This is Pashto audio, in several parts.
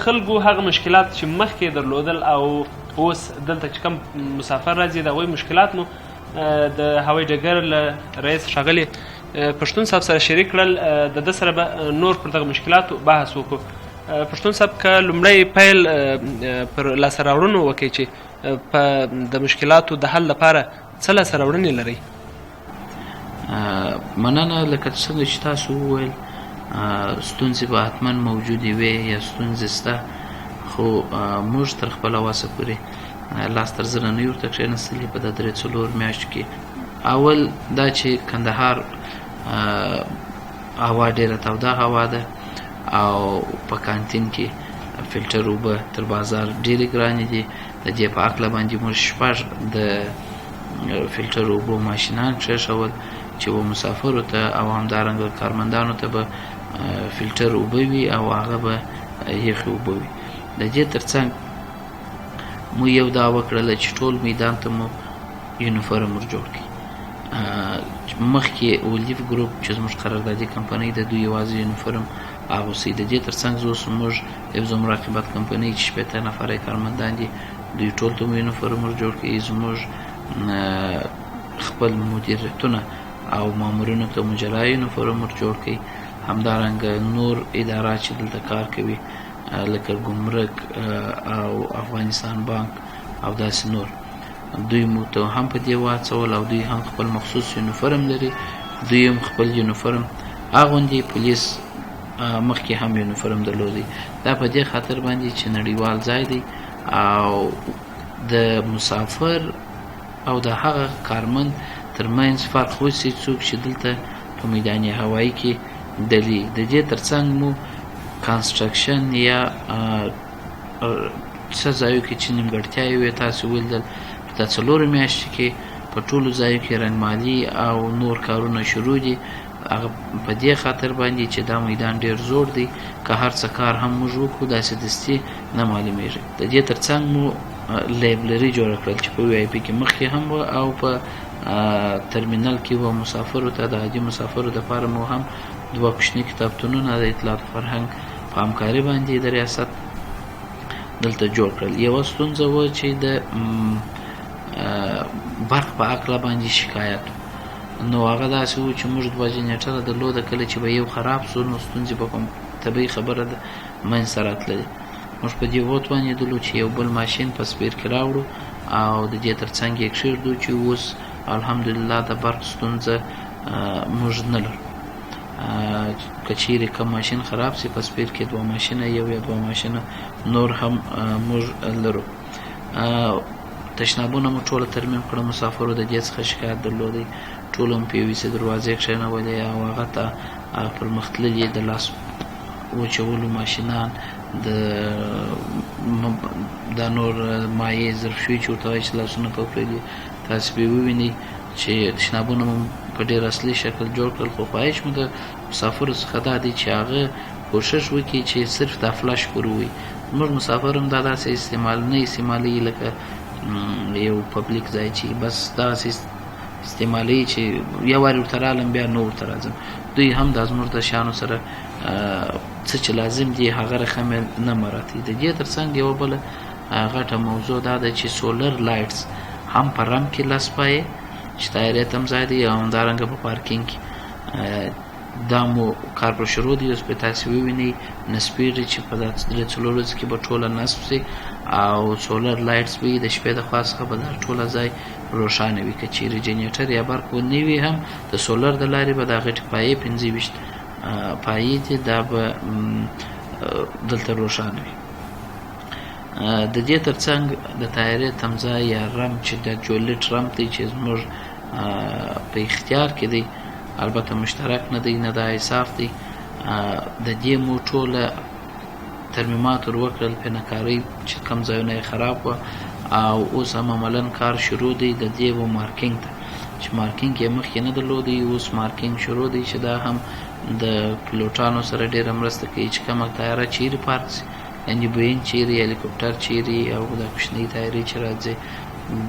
خلکو هغه مشکلات چې مخکې درلودل او اوس دلته چې کوم مسافر راځي د هغوی مشکلات مو د هوایي ډګر له رئیس ښاغلي پښتون صاحب سره شریک کړل. د ده سره به نور پر دغه مشکلاتو بحث وکړو. پښتون صاحب که لومړی پیل پر لاسته راوړنو وکړئ چې په د مشکلاتو د حل لپاره څه لاسته راوړنې لرئ؟ مننه. لکه څنګه چې تاسو وویل ستونزې به حتما موجودې وې یا ستونزې شته، خو موږ تر خپله وسه پورې لاس تر زره نه یو ورته کښېنستلي په د 3-4 میاشتو کې. اول دا چې کندهار هوا ډېره توده هوا ده او په کانتین کې فلټر اوبه تر بازار ډېرې ګرانې دي. د دې په هکله باندې موږ 6 د فلټر اوبو ماشینان کېښول چې و مسافرو ته او همدارنګه کارمندانو ته به فلټر اوبه وي او هغه به یخې اوبه وي. د دې تر څنګ مو یو دا وکړله چې ټول میدان ته مو یونیفورم ور جوړ کړي. مخکې اولیف ګروپ چې زموږ قراردادي کمپنۍ ده دوی یوازې یونیفورم اغوستی. د دې تر څنګ زه اوس موږ حفظ و مراقبت کمپنۍ چې 15 نفره کارمندان دي دوی ټول ته مو یونیفورم ور جوړ کړي. زموږ خپل مدیریتونه او مامورینو ته مو جلا یونیفورم ور جوړ کړي. همدارنګه نور ادارات چې دلته کار کوي لکه ګمرک او افغانستان بانک او داسې نور دوی مو ته هم په دې واچول او دوی هم خپل مخصوص یونیفورم لري. دوی هم خپل یونیفورم اغوندي. پولیس مخکې هم یونیفورم درلودی. دا په دې خاطر باندې چې نړیوال ځای دی او د مسافر او د هغه کارمند ترمنځ فرق وسي څوک چې دلته په میدان هوایي کې دلی. د دې ترڅنګ مو کانسټرکشن یا څه ځایو کې چې نیمګړتیاوې وې تاسو ولیدل په 4 میاشتو کې په ټولو ځایو کې رنګمالي او نور کارونه شروع دي. هغه په دې خاطر باندې چې دا میدان ډېر زوړ دی، که هر څه کار هم موږ وکړو داسې دستي نه معلومېږي. د دې ترڅنګ مو لایبرري جوړه کړل چې په وی آی پي کې مخکې هم وه او په ترمینل کې وه. مسافرو ته د عادي مسافرو دپاره مو هم 2 کوچني کتابتونونه د اطلاعات فرهنګ په همکاري باندې د ریاست دلته جوړ کړل. یوه ستونزه وه چې د برق په هکله باندې شکایت، نو هغه داسې و چې موږ 2 جنریټره درلوده. کله چې به یو خراب سو نو ستونزې به کوم طبیعي خبره ده منځته راتللې. موږ په دې وتوانېدلو چې یو بل ماشین په سپیر کې راوړو او د دې تر څنګ یې کښېږدو چې اوس الحمدلله د برق ستونزه موږ نه لرو. که چیرې کوم ماشین خراب سي په سپیر کې 2 ماشینه یو یا 2 ماشینه نور هم موږ لرو. تشنابونه مو ټوله ترمیم کړه. مسافرو د دې څخه شکایت درلودی. ټول هم پی وي سي دروازې کښېنولې او هغه ته پرمختللي د لاس وچولو ماشینان د نور مایع ظرفشوي چې ورته وایي چې لاسونه پاکوي. تاسې به ووینئ چې تشنابونه مو په ډېر اصلي شکل جوړ کړل. خو خواهش مو د مسافرو څخه دا دی چې هغه کوشش وکړي چې صرف دا فلاش پر ووایي. زموږ مسافر هم دا داسې نه استعمالوي لکه یو پبلیک ځای چې بس داسې استعمالوي چې یو وارې ورته رالم بیا نو ورته راځم. دوی هم دا زموږ د شیانو سره څه چې لازم دي هغه رقم نه مراعتوي. د دې تر څنګ یوه بله غټه موضوع دا ده چې سولر لایټس هم په رم کې 10 پایې چې تایرې ته هم ځای دی او همدارنګه په پارکینګ کې دا مو کار پر شروع دی. اوس به تاسې ووینئ نصبېږي چې په 3-4 ورځو کې به ټوله نصب سي او سولر لایټس به د شپې د خوا څخه به دا ټوله ځای روښانه وي. که چیرې جنریټر یا برق نه وي هم د سولر د لارې به دا غټې پایې 25 پایې دي دا به دلته روښانه وي. د دې تر څنګ د تایرې تمځای یا رم چې د جولیټ رم دی چې زموږ په اختیار کې دی، البته مشترک نه دی نه د ایصاف دی. د دې مو ټوله ترمیمات ور وکړل پینهکارۍ چې کوم ځایونه یې خراب وه او اوس هم عملا کار شروع دی د دې و مارکینګ ته چې مارکینګ یې مخکې نه درلودی. اوس مارکینګ شروع دی چې دا هم د پیلوټانو سره ډېره مرسته کوي چې کومه تیاره چیرې پارک سي، یعنې بوینګ چیرې هلیکوپټر چیرې او دا کوچنۍ تیارې چې راځي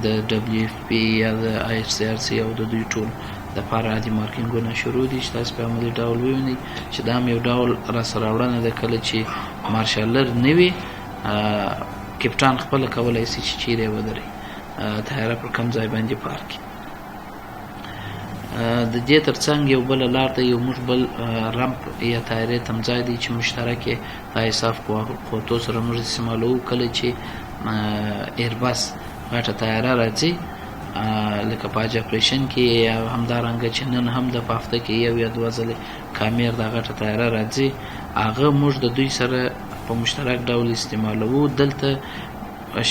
د WFP یا د IRCRC او د دوی ټول دپاره عادي مارکینګونه شروع دي چې تاسو په عملي ډول ووینئ چې دا هم یو ډول راسره وړنه ده. کله چې مارشالر نه وي کپټان خپله کولی شي چې چیرې ودرې طیاره پر کوم ځای باندې پارک کړي. د دې ترڅنګ یو بله لار ته یو موږ بل رمپ یا طیارې تمځای دی چې مشترک یې د ایساف قوتو سره موږ استعمالوو. کله چې ایربس غټه طیاره راځي لکه په حج اپریشن کې یا همدارنګه چې نن هم د په هفته کې یو یا دوه ځلې کامیر دا غټه طیاره راځي، هغه موږ د دوی سره په مشترک ډول استعمالوو. دلته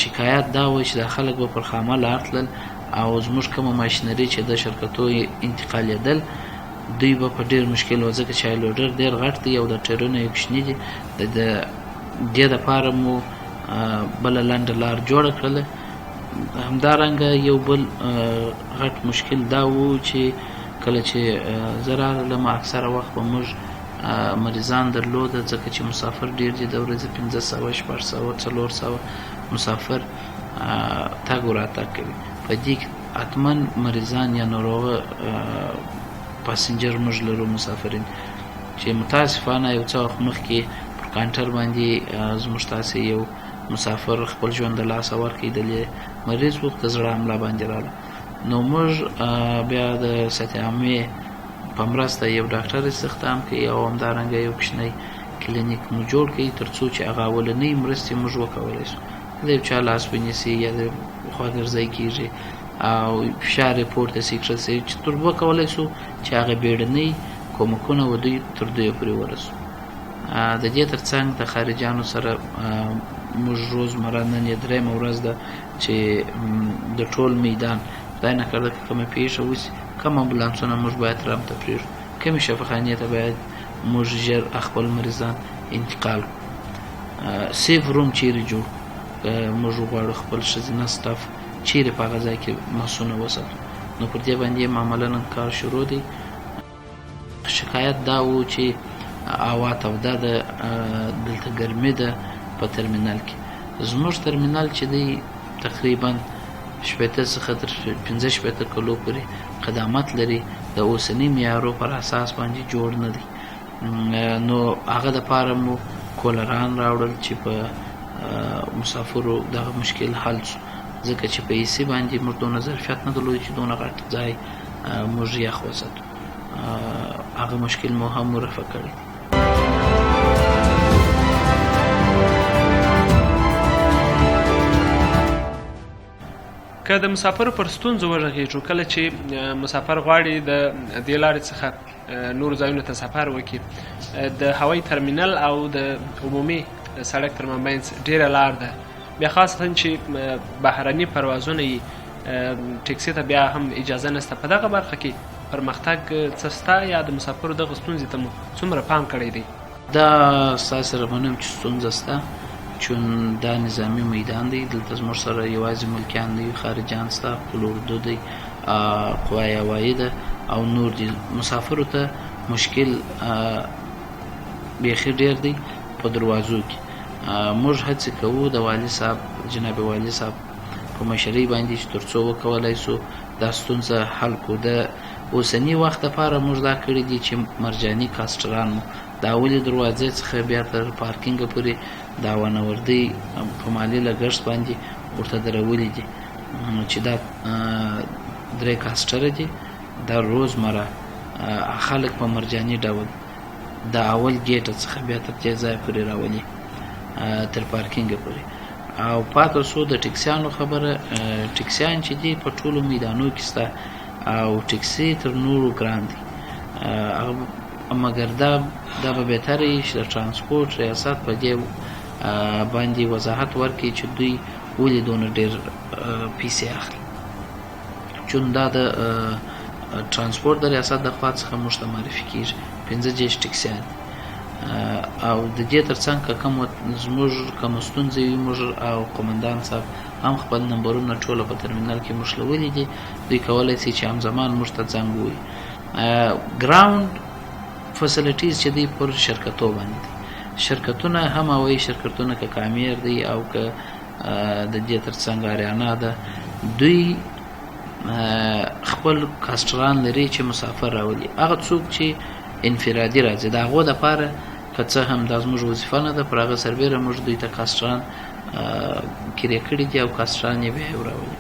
شکایت دا و چې د خلک به پر خامه لار تلل او زموږ کومه ماشینري چې د شرکتو انتقالېدل دوی به په ډېر مشکل و، ځکه چې لوډر ډېر غټ دی او د ټایرونه یې کوچني دي. د دې دپاره مو بله لنډه لار جوړه کړله. همدارنګه یو بل غټ مشکل دا و چې کله چې زه راغلم اکثره وخت به موږ مریضان درلوده، ځکه چې مسافر ډېر دي، د ورځې 500 600 400 مسافر تګ و راتګ کوي. په دې کې حتما مریضان یا ناروغه پاسنجر موږ لرو مسافرین چې متاسفانه یو څه وخت مخکې پر کانټر باندې زموږ تاسې یو مسافر خپل ژوند د لاسه ورکړی، مریض و د زړه حمله باندې راغله. نو موږ بیا د سطح عامې په مرسته یو ډاکټر استخدام کړي او همدارنګه یو کوچنی کلینیک مو جوړ کړي ترڅو چې هغه اولنۍ مرستې موږ وکولی شو. د یو چا لاس ونیسي یا د خواګرځی کېږي او فشار یې پورته سي کړل سي چې تر وکولی شو چې هغه بیړنۍ کومکونه و دوی تر دوی پورې ورسو. د دې ترڅنګ د خارجیانو سره موږ روزمره نن یې درېیمه ورځ ده چې د ټول میدان خدای نکرده که کومه پیښه وشي کوم امبولانسونه موږ باید رم ته پرېږدو، کومې شفاخانې ته باید موږ ژر خپل مریضان انتقال کړو. سیف روم چیرې جوړ موږ غواړو خپل ښځینه سټاف چیرې په هغه ځای کې مسونه وساتو. نو پر دې باندې معمولا کار شروع دی. شکایت دا و چې هوا توده ده، دلته ګرمي ده په ترمینل کې. زموږ ترمینل چې دی تقریبا 80 څخه تر 65 کلو پورې قدامت لري، د اوسني معیارو پر اساس باندې جوړ نه دی. نو هغه دپاره مو کولران راوړل چې په مسافرو دغه مشکل حل شو، ځکه چې په ایسي باندې موږ دونه ظرفیت نه درلود چې دونه غټ ځای موږ یخ وساتو. هغه مشکل مو هم رفع کړی. که د مسافرو پر ستونزو وغږېږو، کله چې مسافر غواړي د دې لارې څخه نورو ځایونو ته سفر وکړي، د هوایي ترمینل او د عمومي سړک تر مابینځ ډېره لار ده، بیا خاصتا چې بهرني پروازونه یي ټکسي ته بیا هم اجازه نشته. په دغه برخه کې پرمختګ څه شته یا د مسافرو دغه ستونزې ته مو څومره پام کړی دی؟ دا ستاسو سره منم چې ستونزه شته، چون دا نظامی میدان دی. دلته زموږ سره یوازې ملکیان دی، خارجیان شته، پل اردو دی، قوای هوایي ده او نور دي. مسافرو ته مشکل بیخي ډېر دی په دروازو کې. موږ هڅې کوو د والي صاحب جناب والي صاحب په مشرۍ باندې چې تر څو وکولی شو دا ستونزه حل کړو. د اوسني وخت لپاره موږ دا کړي دي چې مرجاني کاسټران مو د اولې دروازې څخه بیا تر پارکینګه پورې د وانوردۍ په مالي لګښت باندې ورته درولي دي، چې دا 3 کاسټره دي. دا روزمره خلک په مرجاني ډول د اول ګیټه څخه بیا تر دې ځای پورې راولي تر پارکینګه پورې. او پاتې شو د ټکسیانو خبره. ټکسیان چې دي په ټولو میدانو کې شته او ټکسي تر نورو ګران دي، مګر دا به بهتره وي چې د ترانسپورټ ریاست په دې باندې وضاحت ورکړي چې دوی ولې دونه ډېر پیسې اخلي. چون دا د ترانسپورټ د ریاست د خوا څخه موږ ته معرفي کېږي 15 ټکسیان، او د دې ترڅنګ که کوم زموږ کوم ستونزې وي، موږ او قومندان صاحب هم خپل نمبرونه ټوله په ترمینل کې موښلولي دي. دوی کولی شي چې همزمان موږ ته زنګ ووهي. ګراوند فسیلیټیز چې دی پر شرکتو باندې دي. شرکتونه هم هوایي شرکتونه که کامیر دی او که د دې ترڅنګ اریانا ده، دوی خپل کاسټران لري چې مسافر راولي. هغه څوک چې انفرادي راځي د هغو دپاره که څه هم دا زموږ وظیفه نه ده، پر هغه سربیره موږ دوی ته کاسټران کرې کړي دي او کاسټران یې بیا یې وراولي.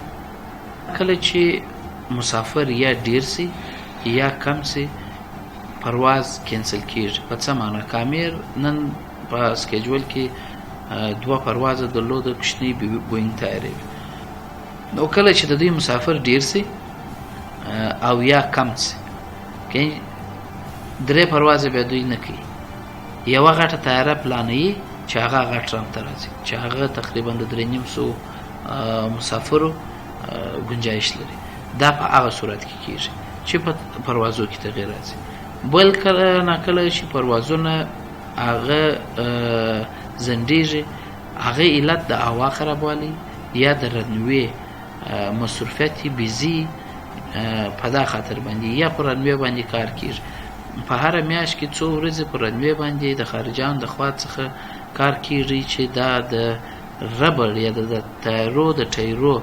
کله چې مسافر یا ډیر سي یا کم سي پرواز کینسل کیږي. په څه معنا؟ کامیر نن په سکیجول کې 2 پروازه درلوده، کوچنۍ بوینګ طیارې. نو کله چې د دوی مسافر ډیر سي او یا کم سي، 3 پروازه بیا دوی نه کوي. یوه غټه طیاره پلانوي چې هغه غټ رام ته راځي، چې هغه تقریبا د 350 مسافرو گنجایش لري. دا په هغه صورت کې کیږي چې په پروازو کې تغیر راځي. بل کله ناکله چې پروازونه هغه ځنډېږي، هغه علت د هوا خرابوالی یا د رنوې مصروفیت بیزي په دا خاطر باندې یا په رنوې باندې کار کیږي. په هر میاشت کې 2 ورځې په رنوې باندې د خارجان د خوا څخه کار کیږي چې دا د ربړ یا د تایرو د ټایرو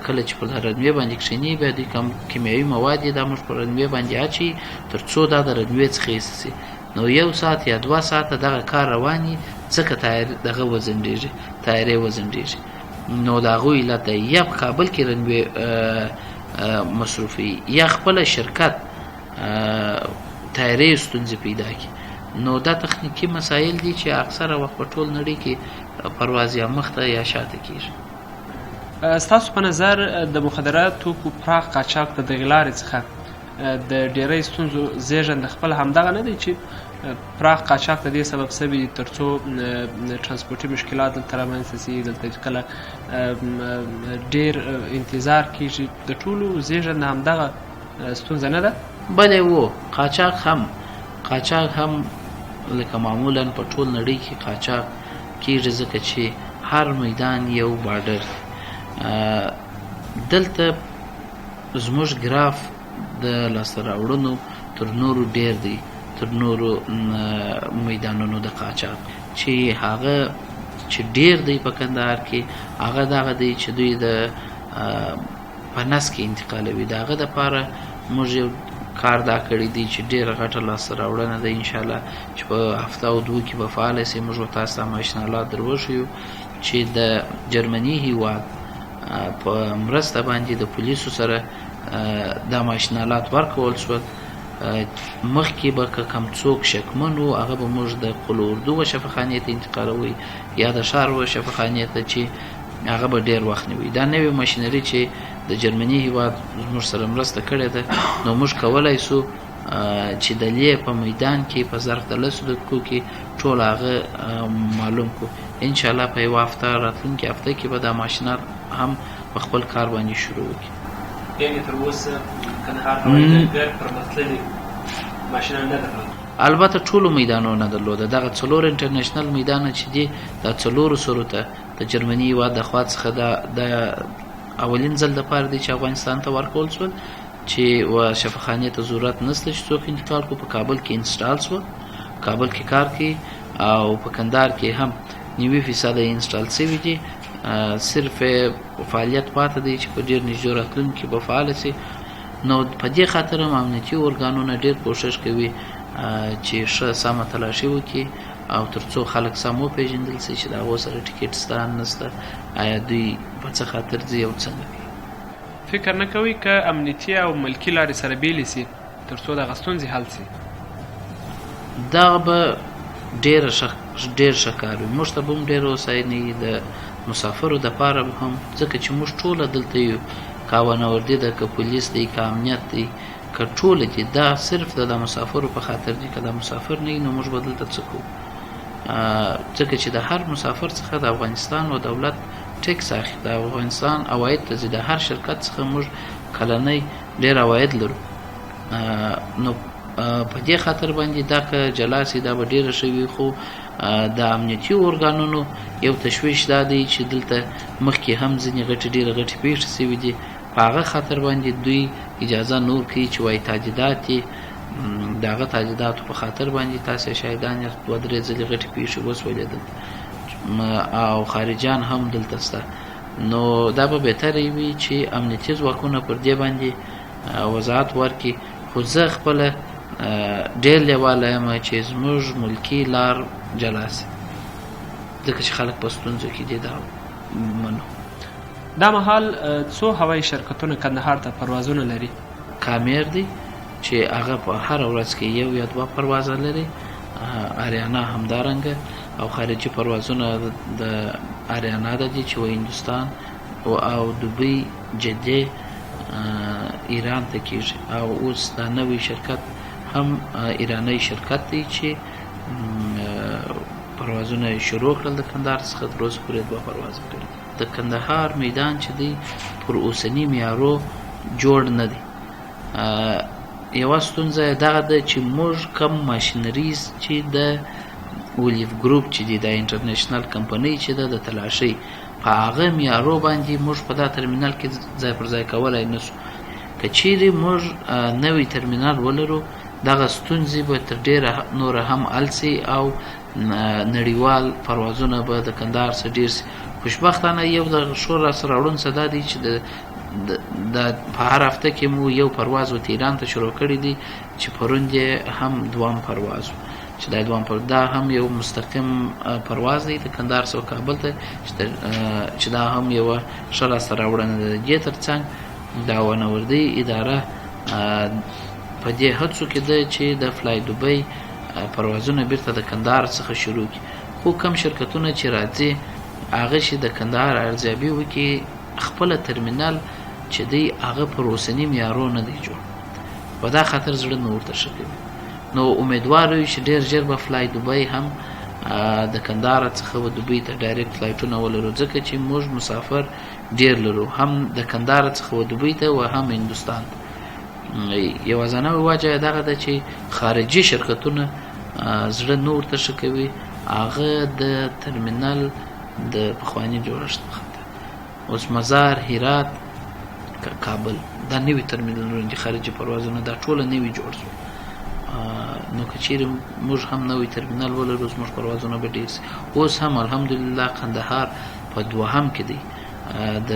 کله چې په رنوې باندې کښیني، بیا دوی کیمیاوي مواد یې دا موږ په رنوې باندې اچوي تر څو دا د رنوې څخه ایسته سي. نو 1 ساعت یا 2 ساعته دغه کار رواني، ځکه دغه وزنډېږي، طیارې وزنډېږي. نو د هغوی علت دی یا په کابل کې رنوې مصروفي یا خپله شرکت طیارې ستونزې پیدا کړي. نو دا تخنیکي مسایل دي چې اکثره وخت په ټول نړۍ کې پرواز یا مخته یا شاته کیږي. ستاسو په نظر د مخدراتو توکو پراخ قاچاق د دغې لارې څخه د ډېری ستونزو زیږنده خپل همدغه نه دی چې پراخ قاچاق د دې سبب سوي تر څو ترانسپورټي مشکلات دلته رامنځته سي، دلته کله ډېر انتظار کیږي، د ټولو زیږنده همدغه ستونزه نه ده؟ بلې و قاچاق هم لکه معمولا په ټول نړۍ کې قاچاق کیږي، ځکه چې هر میدان یو بارډر. دلته زموږ ګراف د لاسته راوړنو تر نورو ډیر دی، تر نورو میدانونو د قاچاق چې هغه چې ډیر دی په کندهار کې، هغه دغه دی چې دوی د په نس کې انتقالوي. د هغه دپاره موږ یو کار دا کړی دی چې ډېره غټه لاسته راوړنه ده، انشاءالله چې په هفته او 2 کې به فعاله سي. موږ به تاسو ته ماشینالات در وښیو چې د جرمني هیواد په مرسته باندې د پولیسو سره دا ماشینالات ورکول شول. مخکې به که کم څوک شکمن وو، هغه به موږ د قل اردو و شفاخانې ته انتقالوي یا د ښار و شفاخانې ته، چې هغه به ډېر وخت نه وي. دا نوې ماشینري چې د جرمني هیواد زموږ سره مرسته کړې ده، نو موږ کولی سو چې د لې په میدان کې په ظرف د 10 دقیقو کې ټول هغه معلوم کړو. انشاءالله په یوه هفته راتلونکې هفته کې به دا ماشینات هم په خپل کار باندې شروع وکړي. یعنې تر اوسه کندهار هوایي ډګر پرمختللي ماشینان نه درلوده؟ البته ټولو میدانونو نه درلوده. دغه 4 انټرنیشنل میدانه چې دي دا 4 سرو ته د جرمني هیواد د خوا څخه د اولین ځل دپاره دی چې افغانستان ته ورکول شول، چې و شفاخانې ته ضرورت نشته چې څوک انتقال کړو. په کابل کې انسټال شول، کابل کې کار کوي، او په کندهار کې هم 90% انسټال شوي دي. صرف فعالیت پاته دی چې په ډېر نږدې راتلونکي کې به فعاله سي. نو په دې خاطر هم امنیتي ارګانونه ډېر کوشش کوي چې ښه سمه تلاشي وکړي او تر څو خلک سم وپېژندل سي چې د هغو سره ټیکټ شته نشته، آیا دوی په څه خاطر ځي او څنګه کوي. فکر نه کوئ که امنیتي او ملکي لارې سره بیلې سي تر څو دغه ستونزې حل سي؟ دغه به ډېر ښه کار وي. موږ ته به هم ډېر هوساینه وي، د مسافرو دپاره هم، ځکه چې موږ ټوله دلته یو، که هوانوردي ده، که پولیس دی، که امنیت دی، که ټوله دي، دا صرف د مسافرو په خاطر دي. که د مسافر نه وي نو موږ به دلته څه کوو؟ ځکه چې د هر مسافر څخه د افغانستان و دولت ټیکس اخلي، د افغانستان عواید ته ځي. د هر شرکت څخه موږ کلنۍ ډېر عواید لرو. نو په دې خاطر باندې دا که جلا سي دا به ډېره ښه وي. خو د امنیتي ارګانونو یو تشویش دا دی چې دلته مخکې هم ځینې ډېرې غټې پېښې سوي دي، په هغه خاطر باندې دوی اجازه نور کوي چې وایي تهدیدات یې د هغه تهدیداتو په خاطر باندې تاسې شاهدان یاست 2-3 ځلې غټې پېښې وسولې دلته او خارجیان هم دلته شته. نو دا به بهتره وي چې امنیتي ځواکونه پر دې باندې وضاحت ورکړي. خو زه خپله ډېر لیواله یم چې زموږ ملکي لار جلا سي، ځکه چې خلک په ستونزو کې دي. دا منو. دا مهال څو هوایي شرکتونه کندهار ته پروازونه لري؟ کامیر دی چې هغه په هر ورځ کې یو یا دوه پروازه لري. آریانا همدارنګه، او خارجي پروازونه د آریانا د دي چې و هندوستان او دوبۍ، جده، ایران ته کېږي. او اوس دا نوی شرکت هم ایرانی شرکت دی چې پروازونه شروع کړل د کندهار څخه، تر اوسه پورې 2 پرواز کړي. د کندهار میدان چې دی پر اوسني معیارو جوړ نه دی. یوه ستونزه دغه ده چې موږ کم ماشینریز چې د اولیف ګروپ چې دی د انټرنیشنل کمپنۍ چې ده د تلاشۍ په هغه معیارو باندې موږ په دا ترمینل کې ځای پر ځای کولی نه سو. که چیرې موږ نوی ترمینل ولرو، دغه ستونزې به تر ډېره نوره هم حل سي او نړیوال پروازونه به د کندهار څخه ډېر سي. خوشبختانه یو د ښو راسره اړون څه دا دی چې د په هر هفته کې مو یو پرواز و ایران ته شروع کړی دی چې پرون یې هم 2م پرواز و چې دا 2م پرواز دا هم یو مستقیم پرواز دی د کندهار څخه کابل ته چې دا هم یوه ښه لاسته راوړنه ده. د دې تر څنګ دا ونوردی اداره په دې هڅو کې ده چې د فلای دوبۍ پروازونه بیرته د کندهار څخه شروع کړي. خو کم شرکتونه چې راځي هغه چې د کندهار ارزیابي وکړي، خپله ترمینل چې دی هغه پر اوسني معیارو نه دی جوړ. په دا خاطر زړه نه ورته ښه کوي. نو امیدوار یو چې ډېر ژر به فلای دوبۍ هم د کندهار څخه و دوبۍ ته ډایرکټ فلایټونه ولرو، ځکه چې موږ مسافر ډېر لرو، هم د کندهار څخه و دوبۍ ته و هم هندوستان ته. یوازینۍ وجه یې دغه ده چې خارجي شرکتونه زړه نه ورته ښه کوي، هغه د ترمینل د پخواني جوړښت څخه. اوس مزار، هرات، کابل دا نوي ترمینلونه دي، خارجي پروازونه دا ټوله نوي جوړ شو. نو که چیرې موږ هم نوی ترمینل ولرو، زموږ پروازونه به ډېر سي. اوس هم الحمدلله کندهار په 2م کې دی. د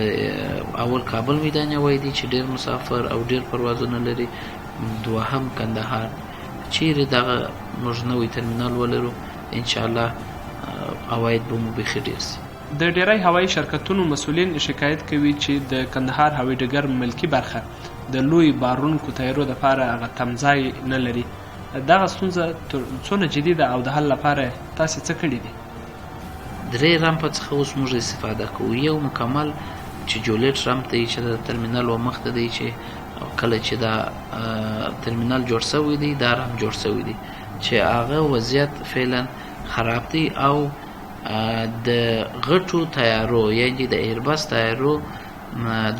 اول کابل میدان یوی دی چې ډېر مسافر او ډېر پروازونه لري، 2م کندهار. چیرې دغه موږ نوی ترمینل ولرو انشاءالله عواید به مو بیخي ډېر سي. د ډیری هوایي شرکتونو مسؤلین شکایت کوي چې د کندهار هوایي ډګر ملکي برخه د لوی بارونکو تیارو دپاره هغه تمځای نه لري. دغه ستونزه څونه جدي ده او د حل لپاره تاسې څه کړي دي؟ 3 رمپه څخه اوس موږ استفاده کوو. یو مکمل چې جولیټ رمپ دی چې د ترمینل و مخ ته دی، چې کله چې دا ترمینل جوړ سوی دی دا رمپ جوړ سوی دی چې هغه وضعیت فعلا خراب دی او د غټو تیارو یعنې د ایربس تیارو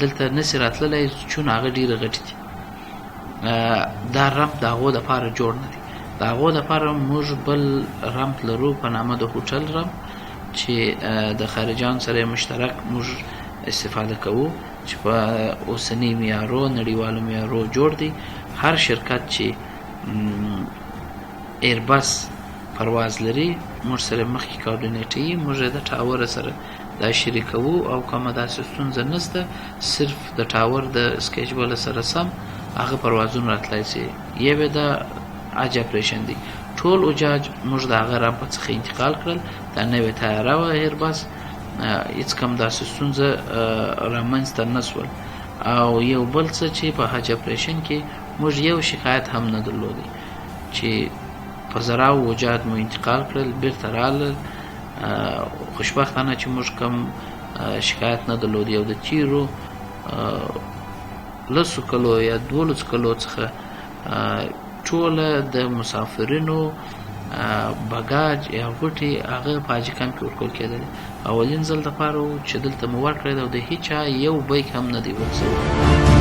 دلته نسي راتللی چون هغه ډېره غټې دي. دا رمپ د هغو دپاره جوړ نه دی. د هغو دپاره موږ بل رمپ لرو په نامه د هوټل رمپ چې د خارجیانو سره مشترک موږ استفاده کوو چې په اوسني معیارو نړیوالو معیارو جوړ دی. هر شرکت چې ایربس پرواز لري موږ سره مخکې کوارډینیټ یي، موږ د ټاور سره دا شریکوو او کومه داسې ستونزه نشته، صرف د ټاور د سکیجول سره سم هغه پروازونه راتلی سي. یو د حج اپریشن دی، ټول اجاج موږ د هغه رمپ څخه انتقال کړل، دا نوې تیاره وه ایربس، هېڅ کم داسې ستونزه رامنځته نه سول. او یو بل څه چې په حج اپریشن کې موږ یو شکایت هم نه درلودی چې په زراو وجات مو انتقال کړل بیرته رالل. خوشبختانه چې موږ کم شکایت نه درلودی او د تیرو 10 کلو یا 12 کلو څخه ټوله د مسافرینو بګاج یا غوټې هغه په حاجي کمپ کې ورکول کېدل. اولین ځل دپاره چې دلته مو ورکړی او د هیچا یو بیک هم نه دی ورسوی.